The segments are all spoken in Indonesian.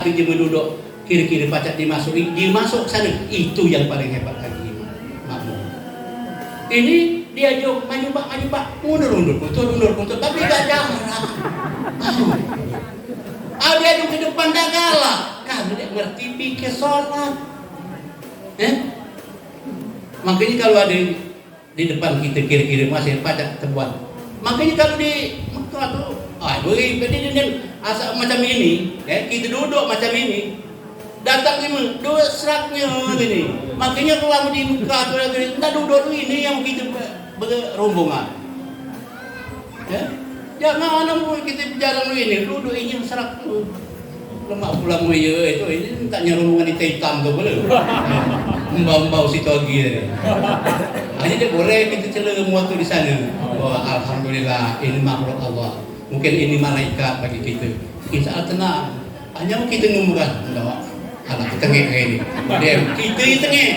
dia menduduk kiri-kiri pacak dimasuki, dia masuk sana, itu yang paling hebat lagi makmum. Ini dia jauh maju pak, mundur putus, tapi gak jarak. Dia duduk di depan tak galak, karena dia ngerti pikir sholat. Makanya kalau ada di depan kita kiri-kiri masih pacak terbuat. Makanya kalau di Mekah tuh, asal macam ini, kita duduk macam ini, datang ini, dua seraknya gini. Makanya kalau di Mekah tuh lagi, kita duduk tuh ini yang kita berombongan. Jangan orang kita jarang ini, duduk ini yang serak tuh. Lemak pulang itu ini tak nyarungan di hitam tuh boleh. Mbau situ lagi. Hanya dia boleh kita celah waktu di sana. Oh, alhamdulillah ini makhluk Allah. Mungkin ini malaikat bagi kita. Insya Allah tenang. Hanya kita ngomongkan, enggak. Anak kita tengah ini. Kita tengah.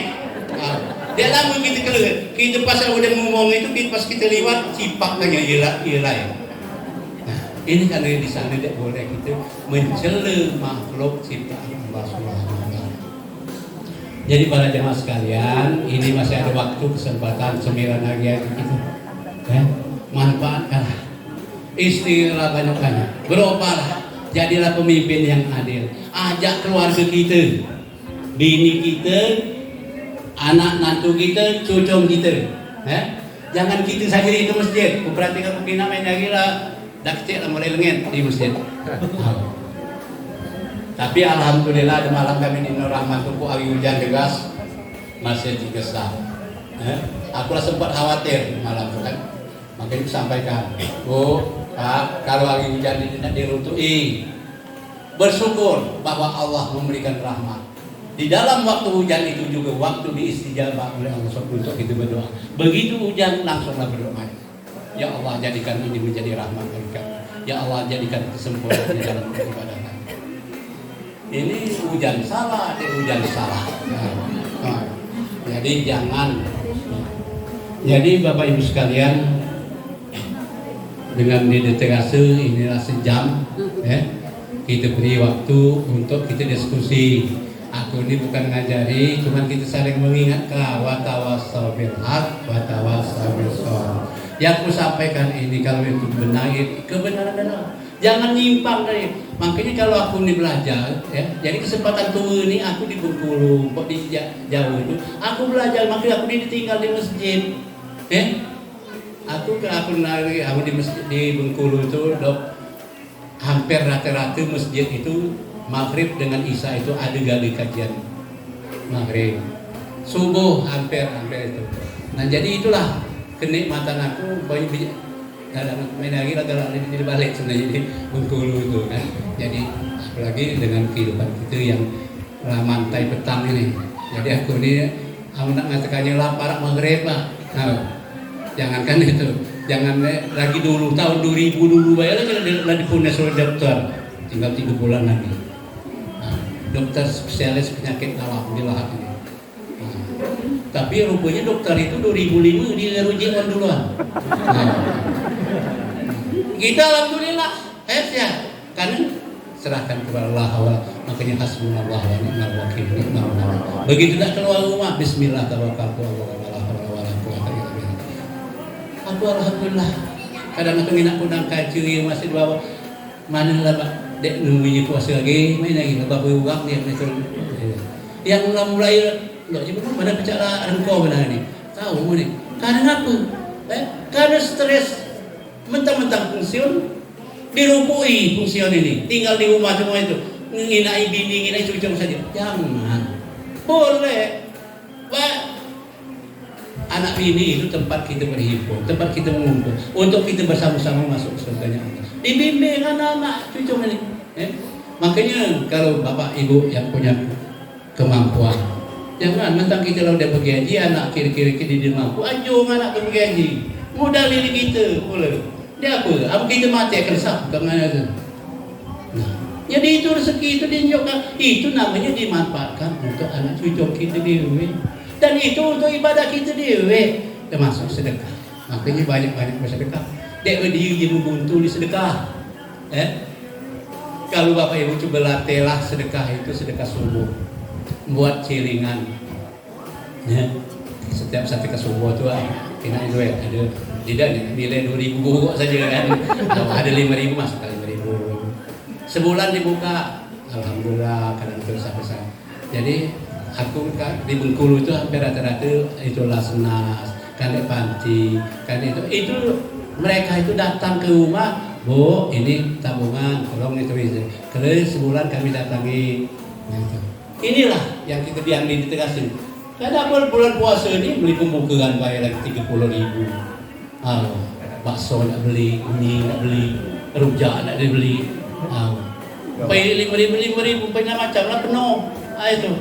Dia lama kita keluar. Kita pasal udah ngomong itu, pas kita lewat cipak tanya ialah. Nah, ini karena di sana tidak boleh kita mencela makhluk ciptaan Allah Subhanahu wa taala. Jadi para jemaah sekalian, ini masih ada waktu kesempatan 9 hari itu. Manfaatkanlah. Istighfar banyak-banyak. Berubahlah. Jadilah pemimpin yang adil. Ajak keluarga kita, bini kita, anak nantu kita, cucu kita. Jangan kita saja di masjid. Perhatikan pembina main lagi lah. Dah kecil lah mulai lengit di masjid. Tapi alhamdulillah di malam kami di Nur Rahmat tuh hari hujan deras masih digesah. Aku lah sempat khawatir malam itu kan. Makanya sampaikan, Pak, kalau hari hujan ini tidak diruntuhi, bersyukur bahwa Allah memberikan rahmat. Di dalam waktu hujan itu juga waktu diistijabah oleh Allah untuk kita berdoa. Begitu hujan langsunglah berdoa. Ya Allah jadikan ini menjadi rahmat bagi kami. Ya Allah jadikan kesempurnaan di dalam ibadah kami. Ini hujan salah, hujan salah. Jadi jangan. Jadi Bapak Ibu sekalian, dengan dedikasi inilah sejam, kita beri waktu untuk kita diskusi. Aku ini bukan ngajari, cuma kita saling mengingatkan wa tawassaw bil haq wa tawassaw bis sabr. Yang aku sampaikan ini kalau itu benar, kebenaran benar. Jangan nyimpang dari. Makanya kalau aku ini belajar, jadi kesempatan tua ini aku di Bengkulu, kok di jauh itu, aku belajar. Makanya aku ini ditinggal di masjid, Aku di masjid di Bengkulu itu, hampir rata-rata masjid itu maghrib dengan isya itu ada kali kajian maghrib, subuh hampir itu. Nah jadi itulah kenikmatan aku banyak dalam main lagi di balik sebenarnya di Bengkulu itu kan. Jadi apalagi dengan kehidupan kita yang mantai petang ini. Jadi aku ini nak mengatakannya lapar maghrib lah. Jangankan itu, jangan lagi dulu tahun 2000 dulu bayarlah di Punya suruh dokter, tinggal 3 bulan lagi. Dokter spesialis penyakit alhamdulillah ini. Tapi rupanya dokter itu 2005 dia rujukan duluan. Kita alhamdulillah ya, karena serahkan kepada Allah. Makanya hasbunallah wa ni'mal wakil. Begitu tak keluar rumah, bismillah tawakkaltu ala Allah. Aku alhamdulillah. Kadang aku nak kundang kaji masih di bawah. Mana lah Pak? Dek nunggunya puasa lagi, main lagi lepas berurang dia betul. Yang mulai enggak je mana bicara engkau benar ni. Tahu ni. Karena apa? Karena stres mentang-mentang pensiun dirupui pensiun ini. Tinggal di rumah semua itu. Nginai bini, nginai cucu saja. Jangan. Boleh. Pak, anak bini itu tempat kita berhimpun, tempat kita mengumpul, untuk kita bersama-sama masuk surganya Allah. Dibimbing anak-anak cucu ini. Makanya kalau bapak ibu yang punya kemampuan, jangan mentang kita kalau dia pergi haji, anak kira-kira dia mampu, anjung anak pergi haji, modal diri kita, boleh. Dia apa kita mati akan sah, kemana tu? Nah, jadi itu rezeki itu diunjukkan, itu namanya dimanfaatkan untuk anak cucu kita dewi. Dan itu untuk ibadah kita dewe, termasuk sedekah. Makanya banyak-banyak bersedekah. Dek dia membuntu di sedekah. Kalau Bapak Ibu coba latihlah sedekah itu sedekah subuh, buat cilingan. Ya. Setiap sedekah subuh itu kena duit ada tidak nilai 2.000 kok saja kan. Ada 5.000 masuk kali 5.000. Sebulan dibuka, alhamdulillah kadang terus besar. Jadi aku kan di Bengkulu itu hampir rata-rata itu Lasnas, kan di Panti, kan itu mereka itu datang ke rumah. Bu, ini tabungan, tolong itu bisa. Kalau sebulan kami datangi. Gitu. Inilah yang kita yang ditegasin. Karena bulan puasa ini beli pembukaan bayar lagi 30.000. Bakso nak beli, mie nak beli, rujak nak dibeli. Bayar 5.000, banyak macam lah penuh. Itu.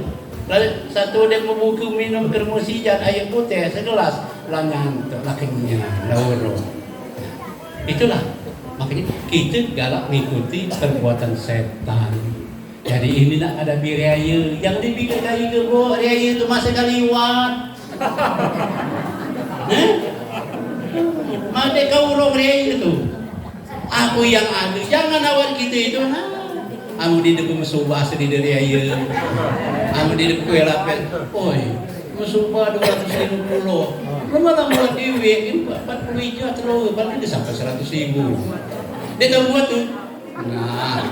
Lalu satu dia membuka minum termos hijau air putih segelas, lanyan lah kenyang, lauro. Itulah. Makanya kita galak mengikuti perbuatan setan. Jadi ini nak ada biraya yang dibikin kali ke bro, raya itu masa kaliwat. Mana kau orang raya itu? Aku yang ada, jangan awak kita itu. Kamu di depan musubah sedih dari raya. Kamu di depan kue lapet. Oi, musubah 250. Malah buat dewi 40 juta terlalu, paling dia sampai 100.000. Dia tak buat tuh. Nah,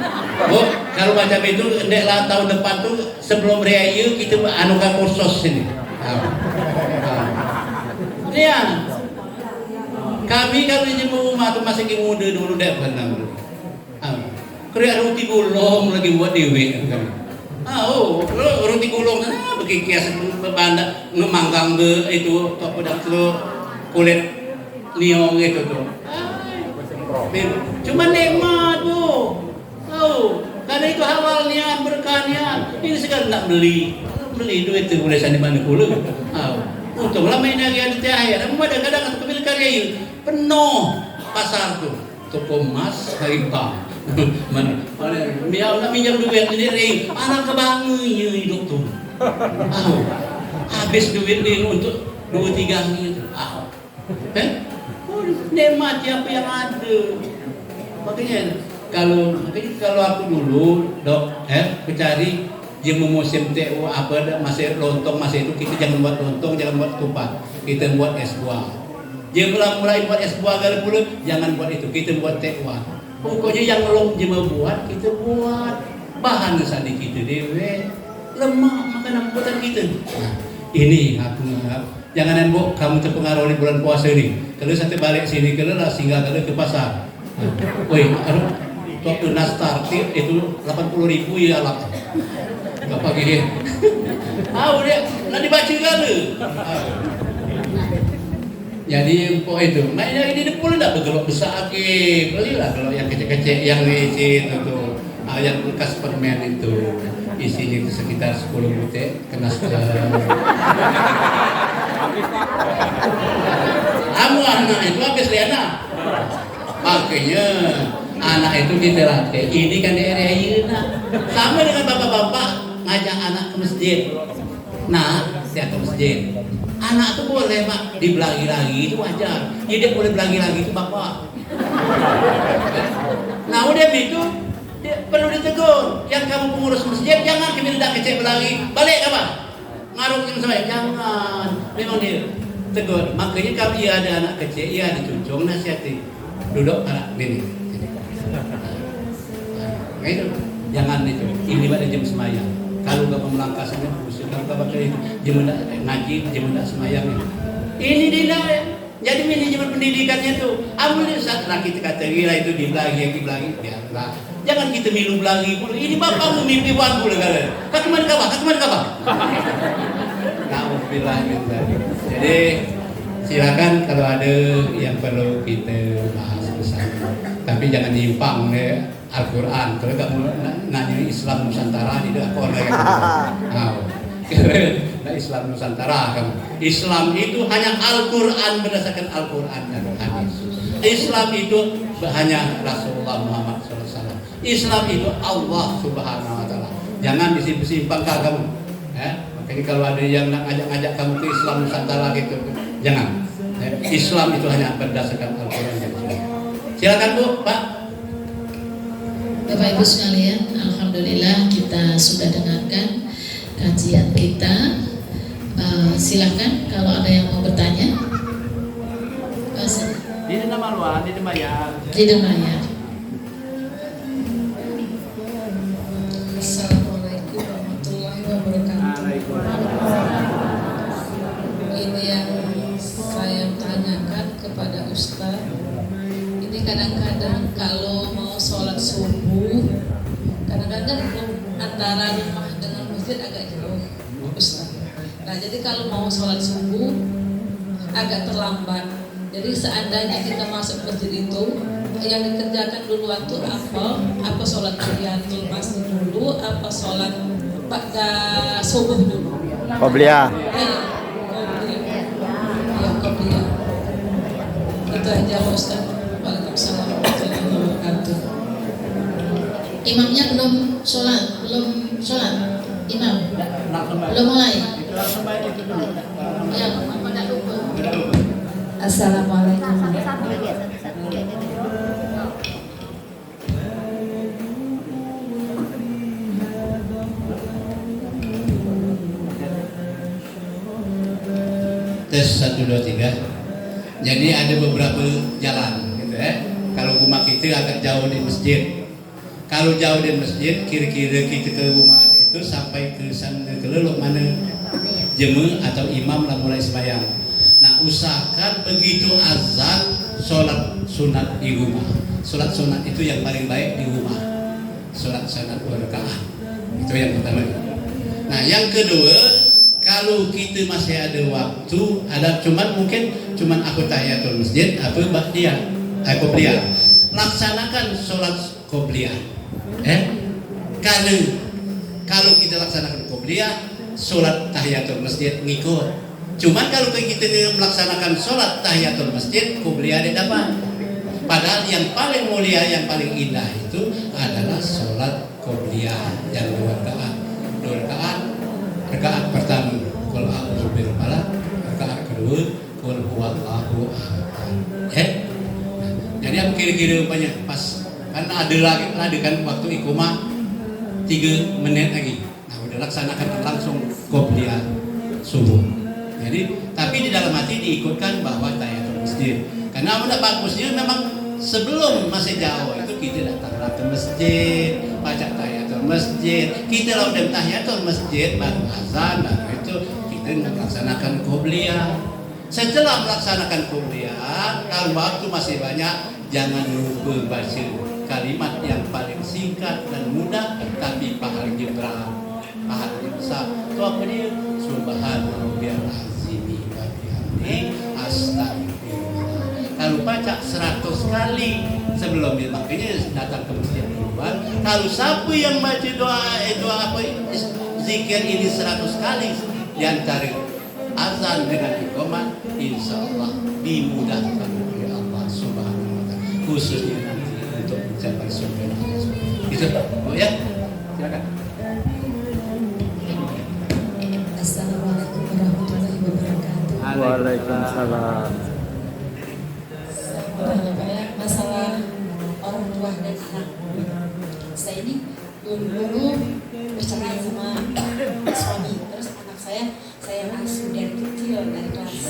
kalau macam itu, ndeklah tahun depan tuh sebelum raya kita anukan kursus ini. Iya. Kami kalau di rumah tuh masih muda dulu deh pernah. Kerja roti gulung lagi buat dewi kan. Roti gulung bagi kias banda ngemanggang itu pedang telur kulit niong itu tuh. Cuma nikmat tuh. Karena itu halalnya, berkahnya. Ini sekarang nak beli duit itu boleh sandi mana pula. Untunglah main lagi ada cahaya. Namun kadang-kadang atau pemilik karya itu penuh pasar tuh. Toko emas, haripang. Mana nak minjam duit sendiri, anak kebangunya hidup tuh. Habis duit ini untuk 2-3 hari itu. Nikmati apa yang ada. Makanya kalau aku dulu aku cari yang musim TU apa masih lontong masih itu kita jangan buat lontong, jangan buat tupat, kita buat es buah. Dia mulai buat es buah kali pula, jangan buat itu, kita buat TU. Pokoknya yang belum jema buat kita buat bahan sandi kita dewe lemak makanan buatan kita. Nah, ini aku jangan Bu kamu terpengaruh di bulan puasa ini. Kalau sampai balik sini kalau lah singgah kalau ke pasar. Woi, waktu nastar itu 80.000 ya alap. Enggak pakai dia. Dia nak dibaca kali. Jadi empok itu, mainnya di depan tidak bergelok besar lagi. Belilah kalau yang kecil-kecil yang isi itu tuh, yang bekas permen itu isinya itu sekitar 10 butir kenas ke. Anak itu habis liana. Makanya anak itu kita latih. Ini kan daerah Ina. Sama dengan bapak-bapak ngajak anak ke masjid. Nah, saya ke masjid. Anak itu boleh Pak dibelagi lagi itu wajar. Dia boleh belagi lagi itu bapak. Nah udah itu dia perlu ditegur. Yang kamu pengurus masjid jangan kami tidak kecil belagi. Balik apa? Ngaruh yang saya jangan. Memang dia tegur. Makanya kalau ia ada anak kecil, ia ada cucung nasihati. Duduk anak ini. Nah itu jangan itu. Ini pada jam semayang. Kalau bapak melangkasnya, kalau bapak jemenda ngaji, jemenda semayang ini dia. Jadi manajemen pendidikannya tuh, ambil saat kita kata gila itu dibelagi, biarlah. Jangan kita minum belagi pula. Ini bapakmu mimpi wan pula kalian. Kakiman kabar. Alhamdulillah. Jadi silakan kalau ada yang perlu kita bahas bersama. Tapi jangan nyimpang ya. Al-Quran, kalau kamu nanya Islam Nusantara di dalam Islam Nusantara kamu. Islam itu hanya Al-Quran berdasarkan Al-Quran dan hadis. Islam itu hanya Rasulullah Muhammad SAW. Islam itu Allah Subhanahu Wa Taala. Jangan disimpang kamu. Makanya kalau ada yang nak ngajak kamu ke Islam Nusantara gitu, jangan. Islam itu hanya berdasarkan Al-Quran dan hadis. Silakan Bu, Pak. Bapak Ibu sekalian, alhamdulillah kita sudah dengarkan kajian kita. Silakan kalau ada yang mau bertanya. Di nama luar, di Demaya. Di Demaya. Assalamualaikum warahmatullahi wabarakatuh. Ini yang saya tanyakan kepada Ustaz. Ini kadang-kadang kalau mau sholat subuh, kadang-kadang antara rumah dengan masjid agak jauh, Ustaz. Nah, jadi kalau mau sholat subuh agak terlambat. Jadi seandainya kita masuk masjid itu, yang dikerjakan duluan tuh apa sholat tahiyatul masjid dulu, apa sholat pada subuh dulu? Qobliyah. Qobliyah. Itu aja Ustaz. Waalaikumsalam warahmatullahi wabarakatuh. Imamnya belum sholat. Imam belum mulai. Ya, pada lupa. Assalamualaikum. Tes 1, 2, 3. Jadi ada beberapa jalan gitu ya. Kalau rumah kita agak jauh di masjid. Kalau jauh di masjid, kira-kira kita ke rumah itu sampai ke sana ke lelok mana jemaah atau imam lah mulai sembahyang. Nah, usahakan begitu azan sholat sunat di rumah. Sholat sunat itu yang paling baik di rumah. Sholat sunat 2 rakaat. Itu yang pertama. Nah, yang kedua, kalau kita masih ada waktu, cuman aku tahiyatul masjid apa qobliyah. Laksanakan sholat qobliyah. Kalau kita laksanakan qobliyah, sholat tahiyatul masjid ngikut. Cuman kalau kita melaksanakan sholat tahiyatul masjid, qobliyah ada dapat. Padahal yang paling mulia, yang paling indah itu adalah sholat qobliyah yang 2 rakaat. 2 rakaat. Rakaat pertama qul a'udzu birabbil falaq, rakaat kedua qul huwallahu ahad. Jadi aku kira-kira rupanya pas kan ada kan waktu iqamah 3 menit lagi. Nah, udah laksanakan langsung qobliyah subuh. Jadi, tapi di dalam hati diikutkan bahwa tahiyatul masjid. Karena udah bagusnya memang sebelum masih jauh itu kita datanglah ke masjid, baca tahiyatul masjid. Kita lah udah tahiyatul masjid, baru azan, baru itu kita melaksanakan qobliyah. Setelah melaksanakan qobliyah, kalau waktu masih banyak, jangan lupa baca kalimat yang paling singkat dan mudah, tapi pahalanya berat, pahalanya besar. Itu apa dia? Subhanallahil azim wa bihamdihi astagfirullah. Kalau baca 100 kali sebelum dia makanya datang ke masjid duluan. Kalau siapa yang baca doa zikir ini 100 kali di antara azan dengan iqamah, insyaallah dimudahkan oleh Allah Subhanahu wa taala, khususnya nanti untuk mencapai surga. Itu Bu ya. Silakan. Assalamualaikum warahmatullahi wabarakatuh. Waalaikumsalam. Masalah orang tua dan anak. Saya ini dulu bercerai sama suami. Terus anak saya asuh dari kecil, dari kelas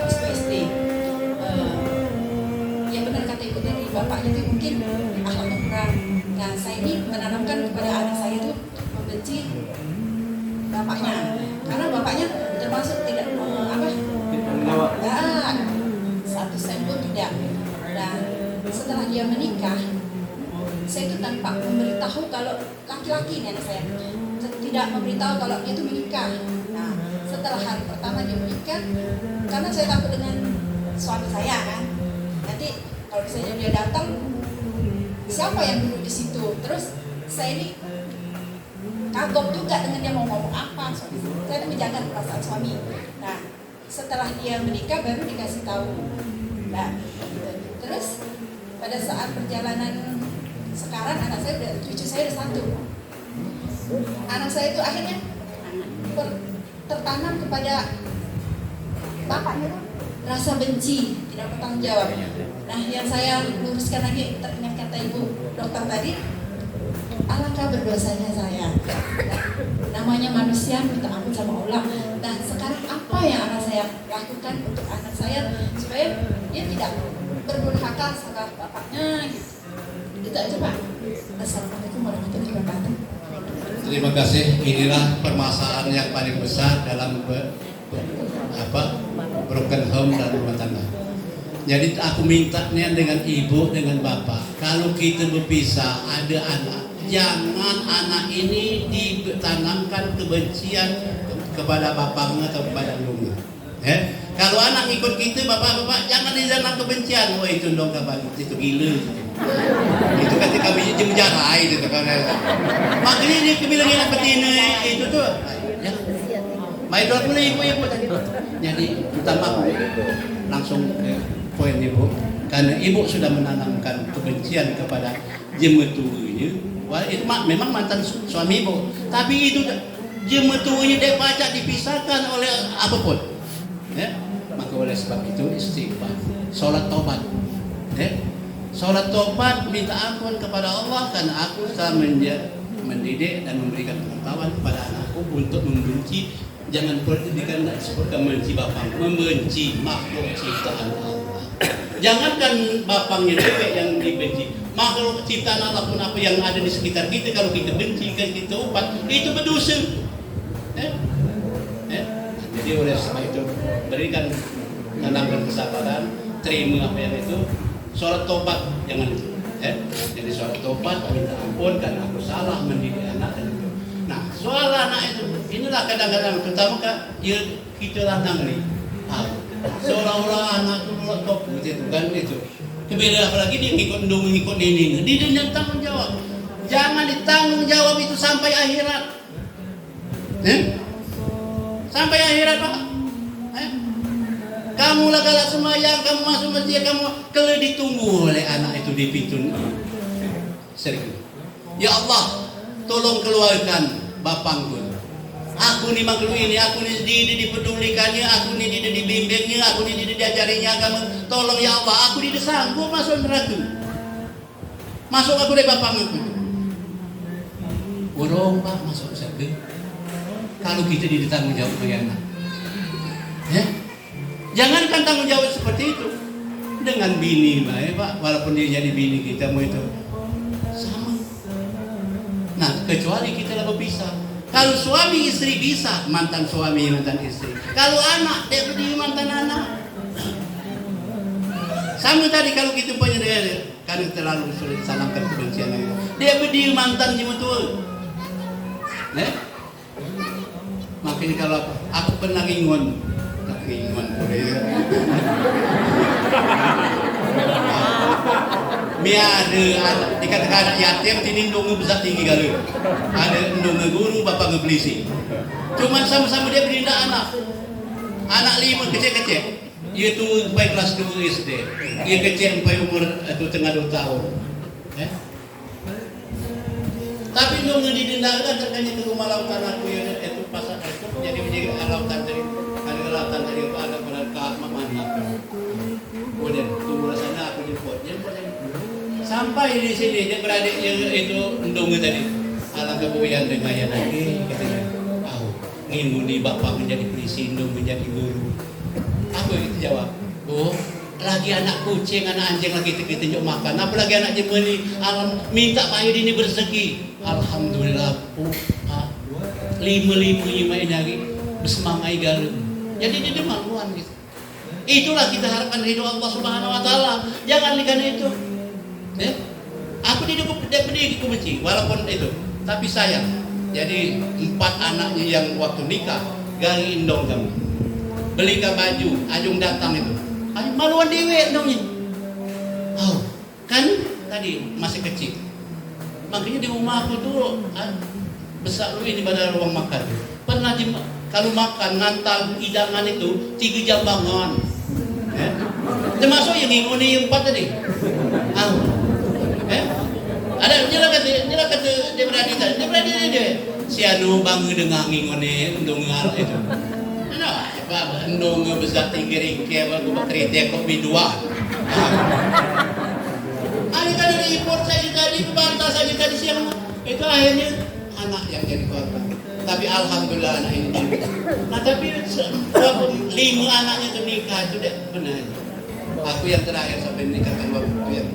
1 SD. Ya benar kata ibu dari bapaknya itu mungkin akhlaknya kurang. Nah, saya ini menanamkan kepada anak saya itu membenci bapaknya, karena bapaknya termasuk tidak satu sen pun tidak. Dan setelah dia menikah, saya itu tanpa memberitahu kalau laki-laki ini anak saya tidak memberitahu kalau dia itu menikah. Nah, setelah hari pertama dia menikah, karena saya takut dengan suami saya kan, nanti kalau misalnya dia datang, siapa yang duduk di situ? Terus saya ini kagum juga dengan dia mau ngomong apa. Saya menjaga perasaan suami. Nah, setelah dia menikah baru dikasih tahu. Nah, terus pada saat perjalanan sekarang anak saya cucu saya udah 1. Anak saya itu akhirnya tertanam kepada bapaknya rasa benci, tidak bertanggung jawab. Nah, yang saya luruskan lagi teringat kata ibu, dokter tadi, alangkah berdosanya saya. Namanya manusia minta ampun sama Allah. Nah sekarang apa yang anak saya lakukan untuk anak saya supaya dia tidak berdurhaka sama bapaknya gitu. Itu aja Pak. Assalamualaikum warahmatullahi wabarakatuh. Terima kasih. Inilah permasalahan yang paling besar dalam broken home dan rumah tangga. Jadi aku minta nih dengan ibu dengan bapak, kalau kita berpisah ada anak, jangan anak ini ditanamkan kebencian kepada bapaknya atau kepada ibunya. Kalau anak ikut kita bapak-bapak jangan ditanam kebencian. Oh itu dong kabar itu gila. Itu ketika menjarai itu kan. Makanya dia bilang anak betina itu tuh. Ya. Baik dulu ibu tadi. Jadi pertama langsung poin ibu, karena ibu sudah menanamkan kebencian kepada jemetunya. Wah itu memang mantan suami ibu, tapi itu jemetunya dia baca dipisahkan oleh apapun. Ya, maka oleh sebab itu istighfar, sholat taubat. Sholat taubat minta ampun kepada Allah karena aku telah mendidik dan memberikan pengetahuan kepada anakku untuk membenci, jangan pendidikan sebutkan membenci bapak, membenci makhluk ciptaan Allah. Jangankan bapaknya dewek yang dibenci, makhluk ciptaan Allah pun apa yang ada di sekitar kita kalau kita benci, kita upat, itu berdosa. Jadi oleh sebab itu berikan tanamkan kesabaran, terima apa yang itu, sholat tobat jangan itu. Jadi sholat tobat minta ampun karena aku salah mendidik anak dan itu. Nah soal anak itu, inilah kadang-kadang terutama kita lanang nih. Seolah-olah anak itu top gitu kan itu. Kebeda apalagi dia ngikut ini. Dia tidak tanggung jawab. Jangan ditanggung jawab itu sampai akhirat. Sampai akhirat Pak. Kamu lah galak semayang, kamu masuk masjid, kamu kalau ditunggu oleh anak itu di pintu sering. Ya Allah, tolong keluarkan bapakku. Aku ni makhluk ini, aku ni dipedulikannya, aku ni dibimbingnya, aku ni diajarinya agama. Tolong ya Allah, aku tidak sanggup masuk neraka. Masuk aku dari bapak aku. Urung Pak masuk surga. Kalau kita tidak tanggung jawab bagaimana? Jangankan tanggung jawab seperti itu dengan bini Pak, walaupun dia jadi bini kita mau itu sama. Nah kecuali kita lah berpisah. Kalau suami istri bisa, mantan suami mantan istri. Kalau anak, dia berdiri mantan anak. Sama tadi kalau kita punya dia, karena terlalu sulit salamkan kebencian itu. Dia berdiri mantan cuma tua. Makanya kalau aku pernah ngingon ada dikatakan anak yatim ini ndonga besar tinggi kali. Ada ndonga guru bapak ngebelisi. Cuman sama-sama dia berindah anak 5 kecil-kecil. Dia tu sampai kelas 2 SD. Dia kecil sampai umur itu tengah 2 tahun. Tapi ndonga didendahkan terkait ke rumah lautan aku itu pasar itu jadi menjadi lautan dari lautan dari ada pada ke mana. Kemudian tunggu sana aku jemput sampai di sini dia beradik itu ndonga tadi ala kebuyan dengan ayah lagi katanya ngimuni bapak menjadi polisi ndong menjadi guru. Aku itu jawab lagi anak kucing anak anjing lagi kita tunjuk makan apalagi anak jemeni minta Pak Yudi ini berzeki alhamdulillah 5 main lagi bersemangai galuh jadi dia maluan gitu. Itulah kita harapkan ridho Allah Subhanahu wa taala. Jangan lihat itu. Aku tidak pedih benci walaupun itu. Tapi sayang. Jadi 4 anaknya yang waktu nikah gali indong kamu. Belikan baju, ajung datang itu. Maluan dewe indongnya. Kan tadi masih kecil. Makanya di rumah aku tuh besar lu ini pada ruang makan. Pernah kalau makan ngantar hidangan itu 3 jam bangun. Termasuk yang nginguni 4 tadi. Ada nyala kata dia berani dia. Si anu bangun dengan nginguni undung ngal itu. Nah, apa undung besar tinggi ringke aku bakritek kopi 2. Ada kan report saja tadi, bantah saja tadi siang. Itu akhirnya anak yang jadi korban. Tapi alhamdulillah anak ini jadi. Nah tapi 5 anaknya itu nikah itu deh benar. Aku yang terakhir sampai menikahkan waktu itu yang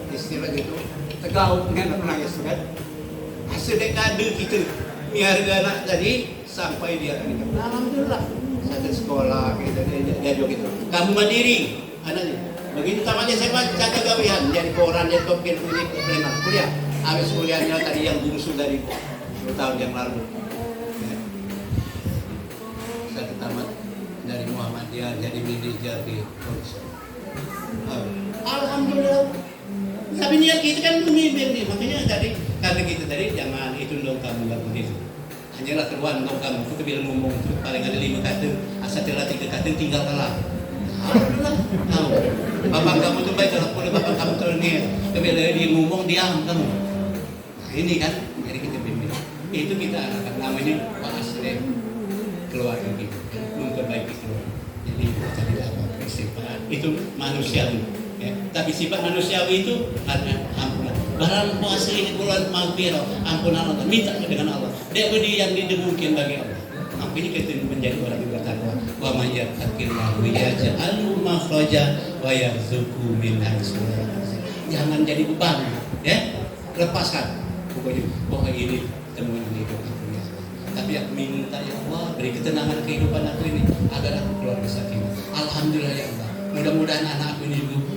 9. Istilah gitu. Tegau dengan menangis kan. Hasil dekade kita miarga anak tadi sampai dia nikah. Alhamdulillah. Satu sekolah gitu dia gitu. Kamu mandiri anaknya. Begitu tamatnya saya jaga gawean jadi koran jadi topkin kuliah. Habis kuliahnya tadi yang bungsu dari 2 tahun yang lalu. Ya. Saya tamat dari Muhammadiyah jadi manajer di Polisi. Alhamdulillah. Tapi niat kita kan memimpin nih, makanya tadi karena kita tadi jangan itu dong kamu nggak begitu. Hanyalah keluar dong kamu. Kita bilang ngomong itu paling ada 5 kata, asal telah 3 kata tinggal kalah. Alhamdulillah. Nah, bapak kamu tuh baik kalau boleh bapak kamu terniat. Kemudian dia ngomong diam kamu. Nah, ini kan jadi kita bimbing. Itu kita akan namanya Pak Asrem keluarga kita memperbaiki keluarga. Jadi kita cari apa sifat itu manusiawi. Ya. Tapi sifat manusiawi itu karena ampunan. Barang puasa ini bulan maghfirah, ampunan Allah, minta dengan Allah. Dia yang didengungkan bagi Allah. Maka ini kita menjadi orang yang bertakwa. Wa may yattaqillahu yaj'al makhraja wa yarzuqhu min haitsu la yahtasib. Jangan jadi beban, ya. Lepaskan. Pokoknya ini temuan hidup aku ya. Tapi aku minta ya Allah beri ketenangan kehidupan aku ini agar aku keluar dari sakit. Alhamdulillah ya Allah. Mudah-mudahan anak aku ini juga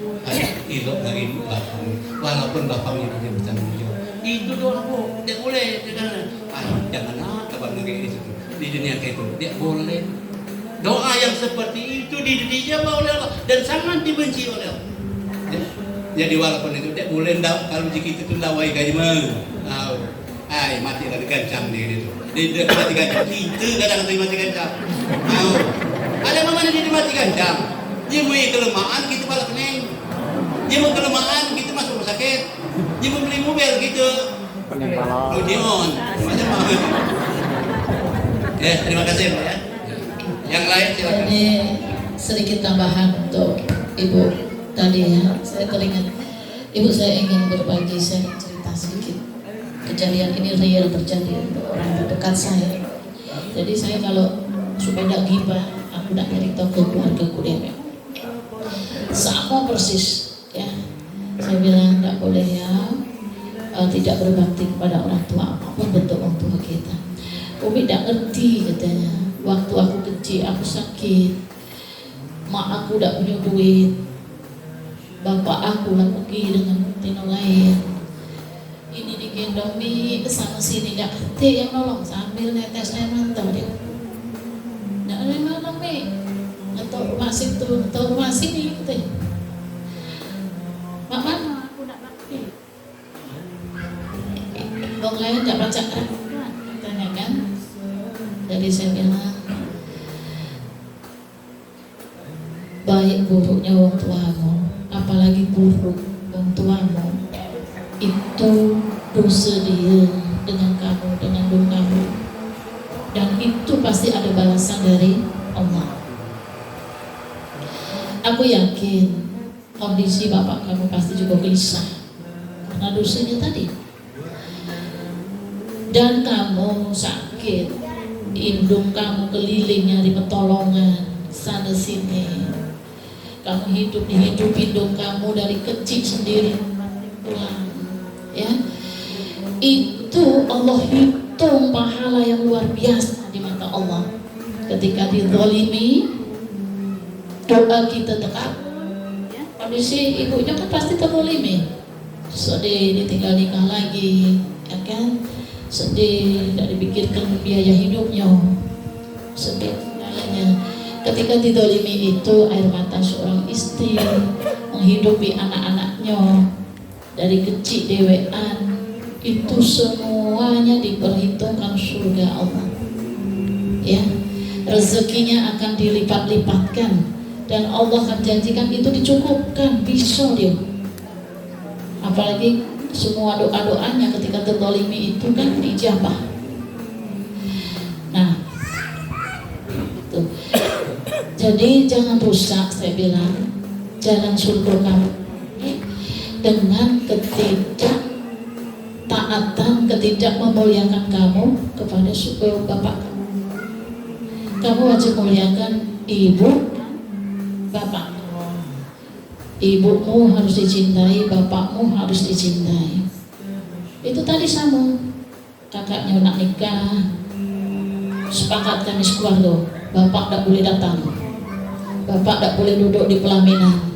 hidup dari bapaknya. Walaupun bapaknya tidak bertanggung jawab. Itu doaku. Dia boleh. Janganlah kabar kayak itu. Di dunia kayak itu dia boleh. Doa yang seperti itu dijawab oleh Allah dan sangat dibenci oleh Allah. Ya. Jadi walaupun itu dia boleh kalau jika itu lawai gaji mati dari gancang dia itu. Dia mati gancang. Kita kadang-kadang mati gancang. Ada mana dia mati gancang? Dia mau kelemahan kita malah keneng. Dia mau kelemahan kita masuk rumah sakit. Dia mau beli mobil gitu. Ludion. Macam-macam. Ya, terima kasih Pak ya. Yang lain silakan. Ini sedikit tambahan untuk Ibu tadi ya. Saya teringat Ibu, saya ingin berbagi, saya cerita sedikit. Kejadian ini real terjadi untuk orang terdekat saya. Jadi saya kalau supaya tidak gibah, aku tidak cerita ke keluarga kuliah. Sama persis ya. Saya bilang tidak boleh ya, tidak berbakti kepada orang tua apapun bentuk orang tua kita. Umi tidak ngerti katanya. Waktu aku kecil aku sakit, mak aku tidak punya duit, bapak aku lah pergi dengan tino lain. Ini digendong mi kesana sini nggak ngerti yang nolong sambil netes air mata dia. Nggak ada yang nolong mi. Atau rumah situ, atau rumah sini katanya. Mak mana? Aku nak ngerti. Bang lain tak baca Al-Quran, katanya kan. Jadi saya bilang, baik buruknya orang tuamu, apalagi buruk orang tuamu, itu dosa dia dengan kamu, dengan dosamu, dan itu pasti ada balasan dari Allah. Aku yakin kondisi bapak kamu pasti juga gelisah karena dosanya tadi. Dan kamu sakit, indung kamu keliling nyari pertolongan sana sini. Kamu hidup dihidupi indung kamu dari kecil sendiri pulang, ya. Itu Allah hitung pahala yang luar biasa di mata Allah. Ketika dizalimi, doa kita terkabul. Kondisi ibunya kan pasti terzalimi, sedih ditinggal nikah lagi, ya kan? Sedih, tidak dipikirkan biaya hidupnya, sedih segalanya. Ketika didolimi itu air mata seorang istri menghidupi anak-anaknya dari kecil dewean, itu semuanya diperhitungkan surga Allah. Ya, rezekinya akan dilipat-lipatkan dan Allah akan janjikan itu dicukupkan, bisa dia. Apalagi semua doa-doanya ketika terzalimi itu kan dijabah. Nah, itu. Jadi jangan rusak, saya bilang. jalan surga kamu dengan ketidaktaatan, ketidak memuliakan kamu kepada bapak kamu. Kamu wajib muliakan ibu, bapak. Ibumu harus dicintai, bapakmu harus dicintai. Itu tadi sama. Kakaknya nak nikah, sepakat kami sekeluarga, bapak tak boleh datang, bapak tak boleh duduk di pelaminan,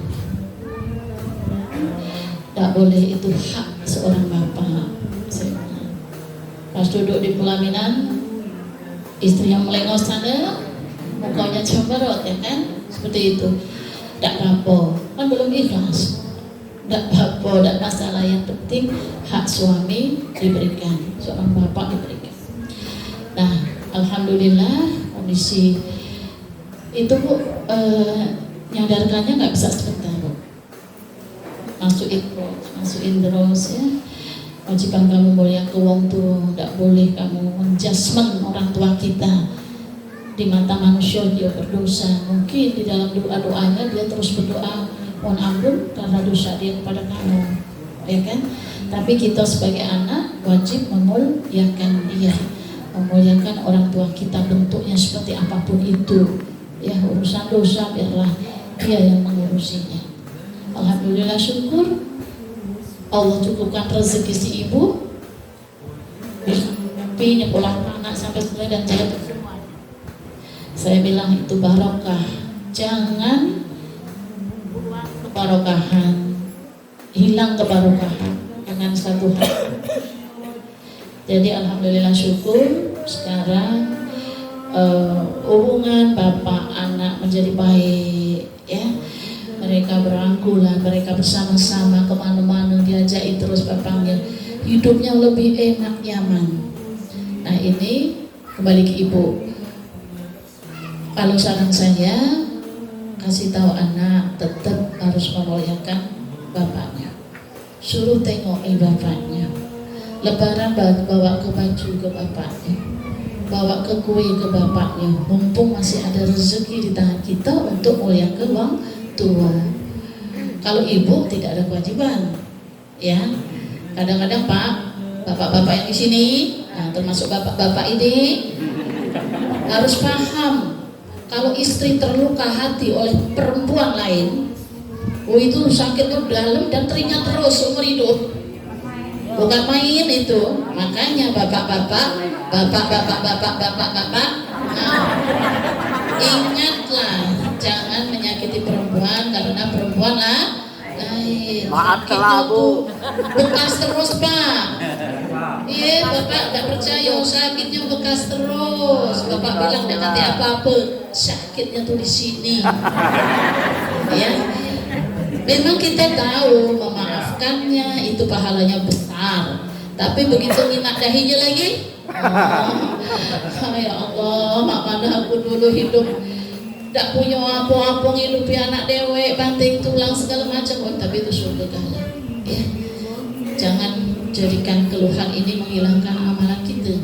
tak boleh, itu hak seorang bapak. Pas duduk di pelaminan, istri yang melengos sana, mukanya cemberut, ya kan, seperti itu. Tak apa, kan belum ikhlas. Tak apa, tak masalah, yang penting hak suami diberikan, seorang bapak diberikan. Nah, alhamdulillah kondisi itu Bu, nyadarkannya nggak bisa sebentar Bu. Masukin terus ya. Wajiban kamu mulia ke wong tuh, tidak boleh kamu menjudgment orang tua kita. Di mata manusia dia berdosa, mungkin di dalam doa-doanya dia terus berdoa mohon ampun karena dosa dia kepada kamu, ya kan? Tapi kita sebagai anak wajib memuliakan dia, memuliakan orang tua kita, bentuknya seperti apapun itu, ya urusan dosa biarlah dia yang mengurusinya. Alhamdulillah, syukur Allah cukupkan rezeki si ibu, tapi nyekolah anak sampai selesai dan jatuh. Saya bilang itu barokah, jangan buang kebarokahan, hilang kebarokahan dengan satu hal. Jadi alhamdulillah syukur sekarang hubungan bapak anak menjadi baik, ya. Mereka berangkulan, mereka bersama-sama kemana-mana, diajak terus bapaknya, hidupnya lebih enak, nyaman. Nah ini kembali ke ibu. Kalau saran saya, kasih tahu anak tetap harus memuliakan bapaknya. Suruh tengoki bapaknya. Lebaran bawa ke baju ke bapaknya, bawa ke kue ke bapaknya. Mumpung masih ada rezeki di tangan kita untuk muliakan orang tua. Kalau ibu tidak ada kewajiban, ya. Kadang-kadang Pak, bapak-bapak yang di sini, nah, termasuk bapak-bapak ini harus paham. Kalau istri terluka hati oleh perempuan lain, itu sakitnya dalam dan teringat terus seumur hidup. Bukan main itu. Makanya bapak-bapak, nah, ingatlah jangan menyakiti perempuan karena perempuan lain. Maaf telah Bu. Bekas terus Pak. Iya, bapak nggak percaya, sakitnya bekas terus. Bapak bilang tidak nanti apa-apa, sakitnya tuh di sini. Ya, memang kita tahu memaafkannya itu pahalanya besar. Tapi begitu nginak dahinya lagi, ya Allah, mak mana aku dulu hidup tidak punya apa-apa, ngidupi anak dewek, banting tulang segala macam. Oh, tapi itu surga kalian. Ya, jangan jadikan keluhan ini menghilangkan amalan kita.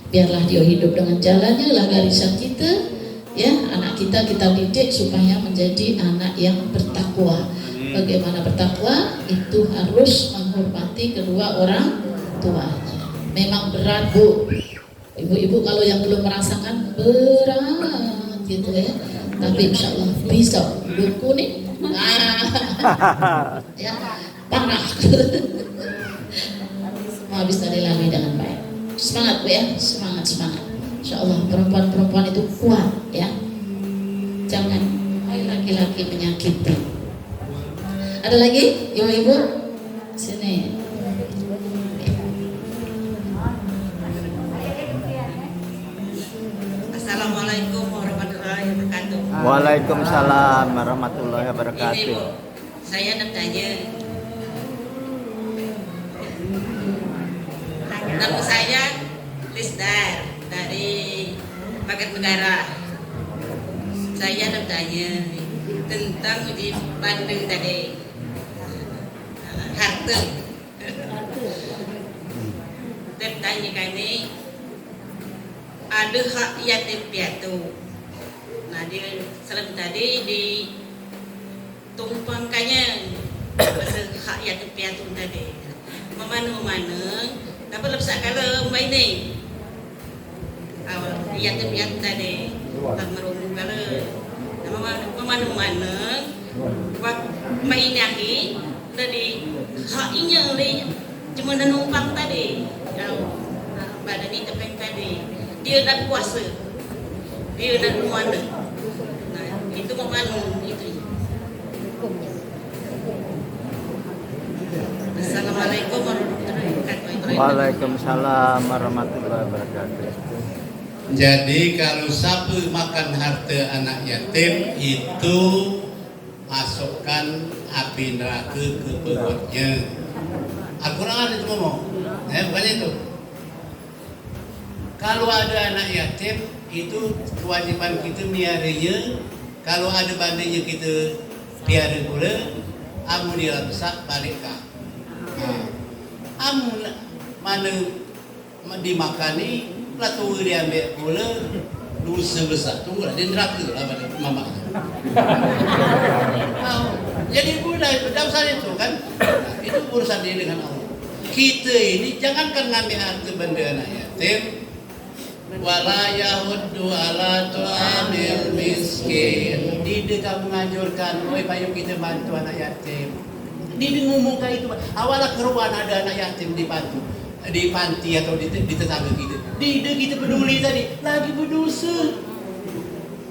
Biarlah dia hidup dengan jalannya, lah garisan kita, ya. Anak kita didik supaya menjadi anak yang bertakwa. Bagaimana bertakwa? Itu harus menghormati kedua orang tuanya. Memang berat Bu, ibu-ibu kalau yang belum merasakan berat gitu ya. Tapi insya Allah bisa. Buku nih, ya parah. Mau bisa dilalui dengan baik. Semangat Bu ya, semangat. Insya Allah perempuan-perempuan itu kuat ya. Jangan laki-laki menyakiti. Ada lagi ibu-ibu? Sini. Assalamualaikum warahmatullahi wabarakatuh. Waalaikumsalam warahmatullahi Ini wabarakatuh. Bu, saya nak tanya. Nama saya Lisdar dari Paket Negara. Saya nak tanya tentang uji banding tadi harta. Saya tanyakan ini ada hak yatim piatu. Nah, di salam tadi tumpang kanya pasal hak yang piatu tadi memanu dapat lebih kalau main ni awal yang piatu tadi tak merungu kalau memanu wak main lagi tadi hak inya oleh cuma numpang tadi badan ini tepeng tadi dia nak kuasa dia nak memanu itu memanu itu. Assalamualaikum warahmatullahi wabarakatuh. Waalaikumsalam warahmatullahi wabarakatuh. Jadi kalau siapa makan harta anak yatim itu masukkan api neraka ke perutnya. Al-Quran itu ngomong, bukan itu. Kalau ada anak yatim itu kewajiban kita miaranya. Kalau ada bandanya kita piara pula, amu dia rusak balikkah. Amu mana dimakani, lalu dia ambil pula, dosa besar tu lah, dia neraka lah pada mama. Jadi pula itu, dah usah itu kan, itu urusan dia dengan Allah. Kita ini jangankan ngambil harta benda anak yatim, wala yahuddu ala tu'amil miskin. Tidak kamu menganjurkan, oi payung kita bantu anak yatim. Dia ngomongkan itu. Awalah keruan ada anak yatim dibantu di panti atau di tetangga kita. Tidak kita peduli tadi, lagi berdosa.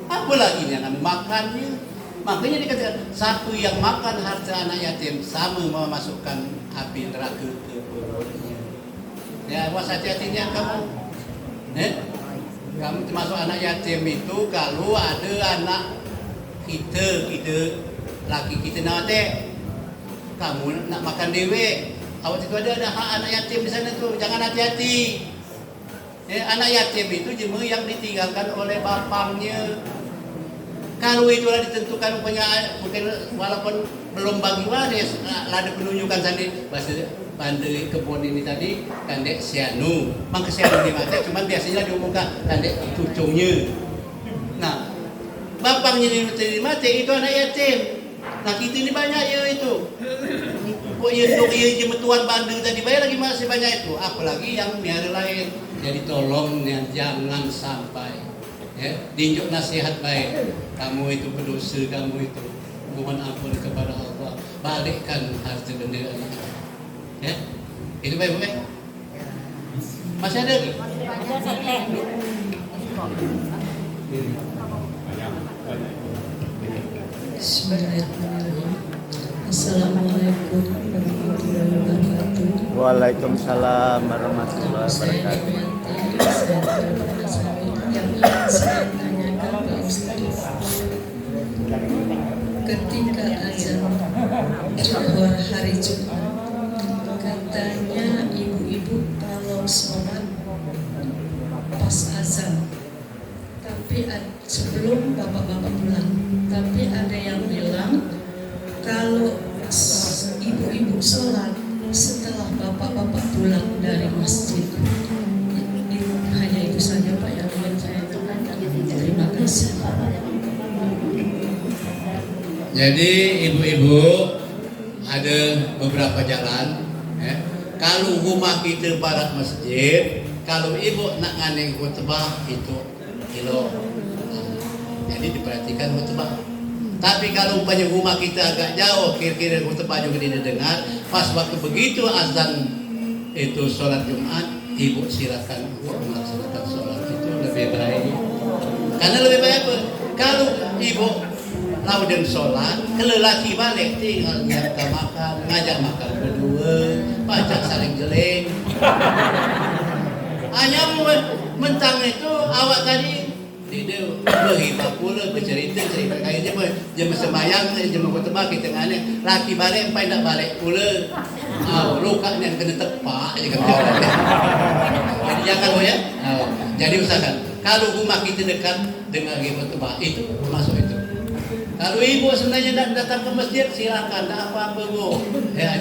Apa lagi yang kami makannya? Makanya dikatakan satu yang makan harta anak yatim sama memasukkan api neraka ke perutnya. Ya, awas hati-hatinya kamu. Kamu termasuk anak yatim itu kalau ada anak kita laki kita nanti kamu nak makan dewe, awak itu ada hak anak yatim di sana tu, jangan hati-hati. Anak yatim itu cuma yang ditinggalkan oleh bapaknya. Kalau itulah ditentukan punya, mungkin walaupun belum bagi waris, ada penunjukan tadi bahasa bandai kebun ini tadi kandek sianu, maka sianu di mata, cuma biasanya diumumkan kandek cucunya. Nah, bapaknya di mata itu anak yatim. Nah kita ini banyak ya itu. Kok ya jemetuan bandeng tadi bayar lagi masih banyak itu. Apalagi yang miara lain. Jadi tolong ya, jangan sampai diinjuk nasihat baik. Kamu itu berdosa, kamu itu mohon ampun kepada Allah. Balikkan harta benda itu. Itu baik-baik. Masih ada lagi? Bismillahirrahmanirrahim. Assalamualaikum warahmatullahi wabarakatuh. Waalaikumsalam warahmatullahi wabarakatuh. Saya tanyakan Pak Ustaz, ketika azan hari Jumat, katanya ibu-ibu kalau sholat pas azan, tapi sebelum bapak-bapak pulang. Tapi ada yang bilang kalau ibu-ibu sholat setelah bapak-bapak pulang dari masjid. Hanya itu saja Pak yang ingin saya tanyakan. Terima kasih. Jadi ibu-ibu ada beberapa jalan. Kalau rumah kita barat masjid, kalau ibu nak ngandeng khutbah itu kilo. Jadi diperhatikan khutbah. Tapi kalau umpamanya rumah kita agak jauh, kira-kira khutbah juga tidak dengar. Pas waktu begitu azan itu sholat Jumat, ibu silakan melaksanakan sholat itu lebih baik. Karena lebih baik apa? Kalau ibu laudem sholat, lelaki balik tinggal ngajak makan berdua, baca saling jelek. Hanya mentang itu awak tadi dia berhibah pula bercerita kayak jema sembayang jema khutbah kita ngane laki balik empai nak balik pula luka yang kena tepak aja kan. Jadi jangan ya. Jadi usahakan kalau rumah kita dekat dengan khutbah itu masuk itu. Kalau ibu sebenarnya datang ke masjid silakan, tak apa-apa bu.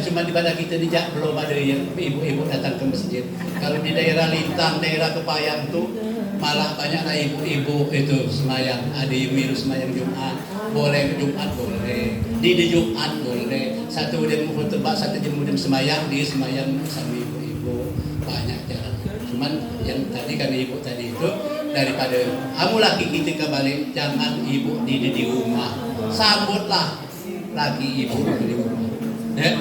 Cuma di badan kita dijak belum ada yang ibu-ibu datang ke masjid. Kalau di daerah Lintang, daerah Kepayang tu malah banyaklah ibu-ibu itu semayang. Ada ibu-ibu semayang Jumat, boleh Jumat boleh. di Jumat boleh. Satu dia mau khutbah, satu jam kemudian semayang, dia semayang sama ibu-ibu banyak jalan. Cuman yang tadi kan ibu tadi itu daripada kamu laki kita kembali, jangan ibu di rumah, sambutlah laki ibu di rumah. Ya?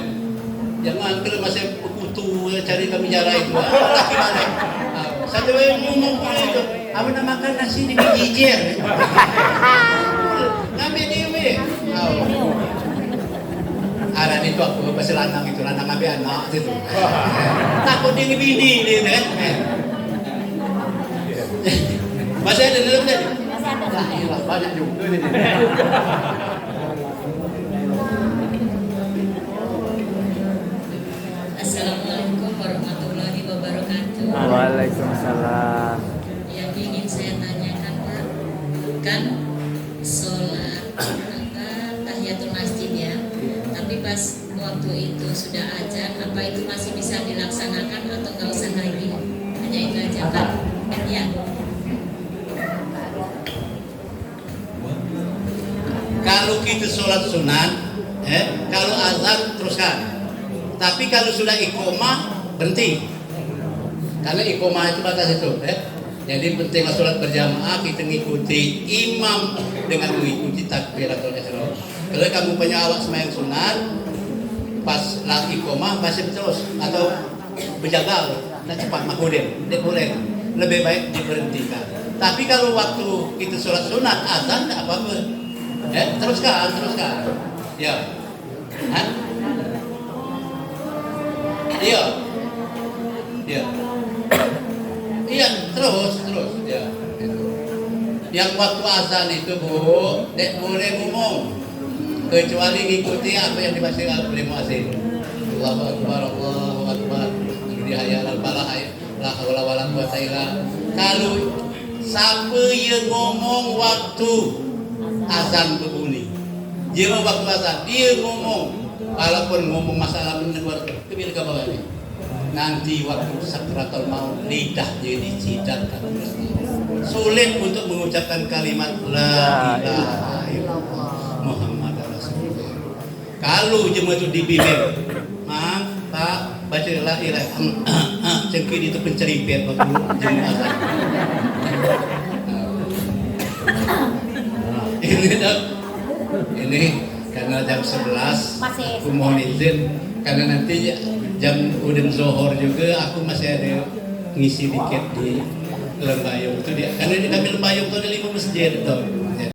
Jangan kalau masih kutu cari kami jalan itu, laki balik. Satu yang ngomong itu, aku nak makan nasi dengan jijir. Ngambil dia. Ada itu aku pas lanang itu lanang ngambil anak itu. Takut dia bini dia kan. Masih ada dalam tadi? Masih ada. Banyak juga ni. Assalamualaikum warahmatullahi wabarakatuh. Waalaikumsalam. Yang ingin saya tanyakan Pak, kan sholat tahiyatul masjid ya, tapi pas waktu itu sudah azan, apa itu masih bisa dilaksanakan atau nggak usah lagi? Hanya itu aja Pak. Ya. Kalau kita sholat sunat, kalau azan teruskan. Tapi kalau sudah iqomah berhenti. Karena iqomah itu batas itu. Jadi pentinglah sholat berjamaah, kita mengikuti imam dengan mengikuti takbiratul ihram. Kalau kamu punya awak sembahyang sunat, pas lagi iqomah masih terus atau berjaga, nak cepat makudin, dia boleh. Lebih baik diberhentikan. Tapi kalau waktu kita sholat sunat azan tak apa-apa. Teruskan. Ya. Hah? Iya. Ya. Iya, terus. Ya. Yang waktu azan itu Bu, tidak boleh ngomong kecuali ngikuti apa yang dibaca oleh muadzin. Allahu Akbar, Allahu Akbar. Di hayal al-falah, la haula wala quwata illa. Kalau siapa yang ngomong waktu azan berbunyi, dia mau waktu azan, dia ngomong, walaupun ngomong masalah mendengar, kebir ke bawah ini. Nanti waktu sakratul maut lidah dia dicidakkan. Sulit untuk mengucapkan kalimat la ilaha illallah Muhammad Rasulullah. Kalau jemaah itu dibimbing, Mang, Pak, baca la ilaha illallah. Cengkir itu penceripet waktu jemaah azan. Ini karena jam 11 aku mohon izin karena nanti jam udin zohor juga aku masih ada ngisi dikit di Lembayung itu dia karena di kami Lembayung itu ada 5 masjid tuh